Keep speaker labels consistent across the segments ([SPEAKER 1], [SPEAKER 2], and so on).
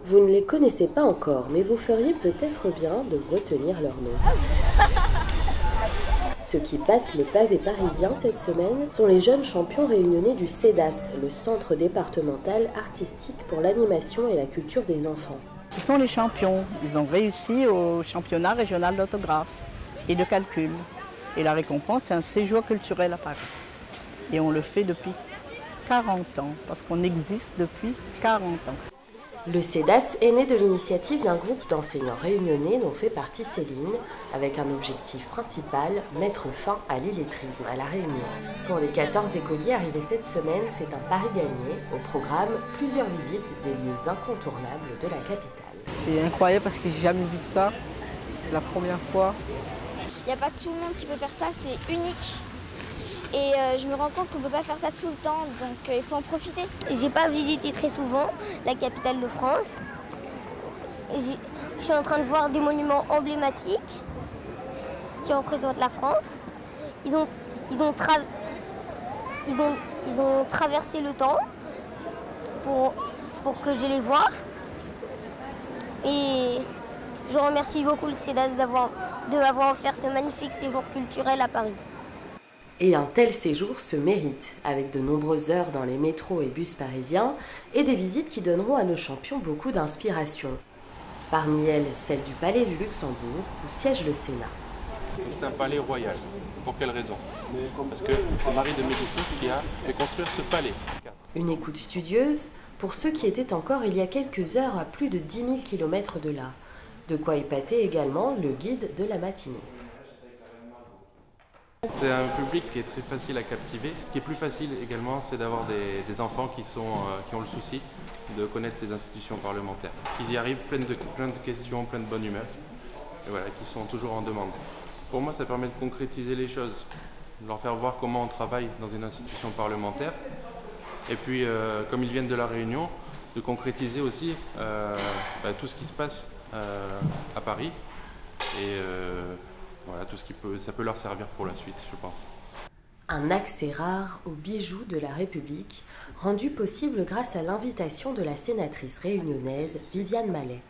[SPEAKER 1] Vous ne les connaissez pas encore, mais vous feriez peut-être bien de retenir leur nom. Ceux qui battent le pavé parisien cette semaine sont les jeunes champions réunionnais du CEDAS, le Centre départemental artistique pour l'animation et la culture des enfants.
[SPEAKER 2] Ce sont les champions. Ils ont réussi au championnat régional d'autographe et de calcul. Et la récompense, c'est un séjour culturel à Paris. Et on le fait depuis 40 ans, parce qu'on existe depuis 40 ans.
[SPEAKER 1] Le CEDAS est né de l'initiative d'un groupe d'enseignants réunionnais dont fait partie Céline, avec un objectif principal, mettre fin à l'illettrisme à La Réunion. Pour les 14 écoliers arrivés cette semaine, c'est un pari gagné. Au programme, plusieurs visites des lieux incontournables de la capitale.
[SPEAKER 3] C'est incroyable parce que j'ai jamais vu de ça. C'est la première fois.
[SPEAKER 4] Il n'y a pas tout le monde qui peut faire ça, c'est unique. Et je me rends compte qu'on ne peut pas faire ça tout le temps, donc il faut en profiter.
[SPEAKER 5] J'ai pas visité très souvent la capitale de France. Je suis en train de voir des monuments emblématiques qui représentent la France. Ils ont traversé le temps pour que je les voie. Et je remercie beaucoup le CEDAS de m'avoir offert ce magnifique séjour culturel à Paris.
[SPEAKER 1] Et un tel séjour se mérite, avec de nombreuses heures dans les métros et bus parisiens et des visites qui donneront à nos champions beaucoup d'inspiration. Parmi elles, celle du Palais du Luxembourg, où siège le Sénat.
[SPEAKER 6] C'est un palais royal. Pour quelle raison? Parce que c'est Marie de Médicis qui a fait construire ce palais.
[SPEAKER 1] Une écoute studieuse pour ceux qui étaient encore il y a quelques heures à plus de 10 000 km de là. De quoi épater également le guide de la matinée.
[SPEAKER 6] C'est un public qui est très facile à captiver. Ce qui est plus facile également, c'est d'avoir des enfants qui ont le souci de connaître les institutions parlementaires. Qui y arrivent plein de questions, plein de bonne humeur, et voilà, qui sont toujours en demande. Pour moi, ça permet de concrétiser les choses, de leur faire voir comment on travaille dans une institution parlementaire. Et puis, comme ils viennent de La Réunion, de concrétiser aussi tout ce qui se passe à Paris. Et voilà, tout ce ça peut leur servir pour la suite, je pense.
[SPEAKER 1] Un accès rare aux bijoux de la République, rendu possible grâce à l'invitation de la sénatrice réunionnaise Viviane Mallet.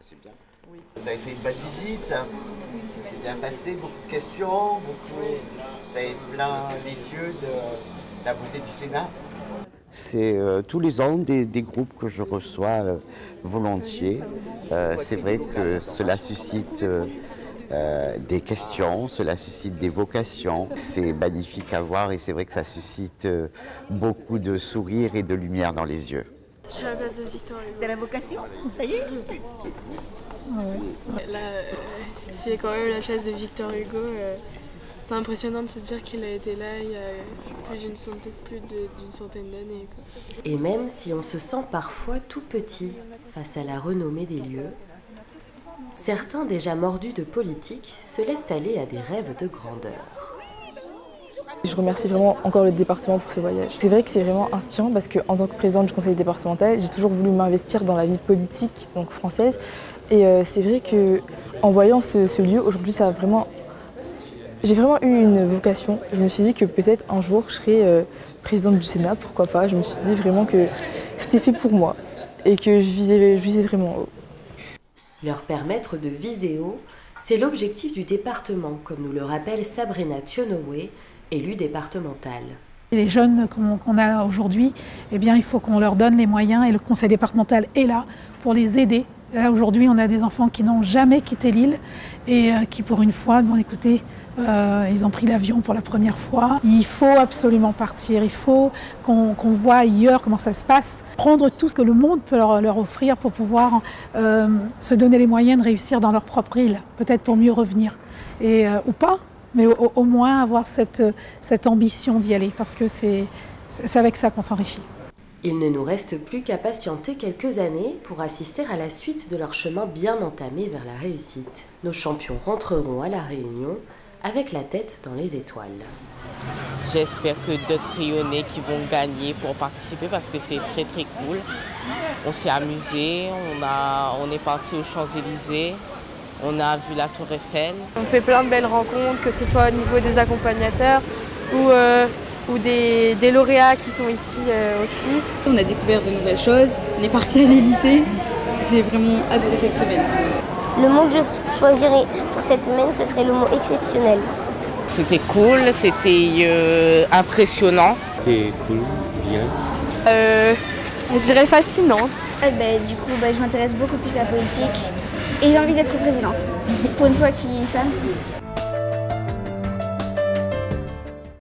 [SPEAKER 7] C'est bien. Oui. Vous avez fait une bonne visite, c'est bien passé, beaucoup de questions, vous avez plein les yeux de la beauté du Sénat.
[SPEAKER 8] C'est tous les ans des groupes que je reçois volontiers. C'est vrai que cela suscite des questions, cela suscite des vocations. C'est magnifique à voir et c'est vrai que ça suscite beaucoup de sourires et de lumière dans les yeux.
[SPEAKER 9] Je suis à la place de Victor Hugo.
[SPEAKER 3] T'as la vocation? Ça y est?
[SPEAKER 9] Là, c'est quand même la place de Victor Hugo. C'est impressionnant de se dire qu'il a été là il y a plus d'une centaine d'années.
[SPEAKER 1] Et même si on se sent parfois tout petit face à la renommée des lieux, certains déjà mordus de politique se laissent aller à des rêves de grandeur.
[SPEAKER 10] Je remercie vraiment encore le département pour ce voyage. C'est vrai que c'est vraiment inspirant parce qu'en tant que présidente du conseil départemental, j'ai toujours voulu m'investir dans la vie politique donc française. Et c'est vrai qu'en voyant ce lieu, aujourd'hui, j'ai vraiment eu une vocation. Je me suis dit que peut-être un jour, je serais présidente du Sénat, pourquoi pas. Je me suis dit vraiment que c'était fait pour moi et que je visais vraiment haut.
[SPEAKER 1] Leur permettre de viser haut, c'est l'objectif du département, comme nous le rappelle Sabrina Thionoé, élue départementale.
[SPEAKER 11] Les jeunes qu'on a aujourd'hui, eh bien, il faut qu'on leur donne les moyens et le conseil départemental est là pour les aider. Là, aujourd'hui, on a des enfants qui n'ont jamais quitté l'île et qui, pour une fois, bon, écoutez, ils ont pris l'avion pour la première fois. Il faut absolument partir, il faut qu'on voit ailleurs comment ça se passe, prendre tout ce que le monde peut leur offrir pour pouvoir se donner les moyens de réussir dans leur propre île, peut-être pour mieux revenir, ou pas, mais au moins avoir cette ambition d'y aller, parce que c'est avec ça qu'on s'enrichit.
[SPEAKER 1] Il ne nous reste plus qu'à patienter quelques années pour assister à la suite de leur chemin bien entamé vers la réussite. Nos champions rentreront à La Réunion avec la tête dans les étoiles.
[SPEAKER 12] J'espère que d'autres Réunionnais qui vont gagner pour participer parce que c'est très très cool. On s'est amusé, on est parti aux Champs-Élysées, on a vu la Tour Eiffel.
[SPEAKER 9] On fait plein de belles rencontres, que ce soit au niveau des accompagnateurs ou
[SPEAKER 13] ou des lauréats qui sont ici aussi.
[SPEAKER 14] On a découvert de nouvelles choses, on est parti à l'Élysée. J'ai vraiment adoré cette semaine.
[SPEAKER 5] Le mot que je choisirais pour cette semaine, ce serait le mot exceptionnel.
[SPEAKER 12] C'était cool, c'était impressionnant.
[SPEAKER 15] C'était cool, bien.
[SPEAKER 13] Je dirais fascinante.
[SPEAKER 4] Du coup, je m'intéresse beaucoup plus à la politique et j'ai envie d'être présidente. Pour une fois qu'il y a une femme.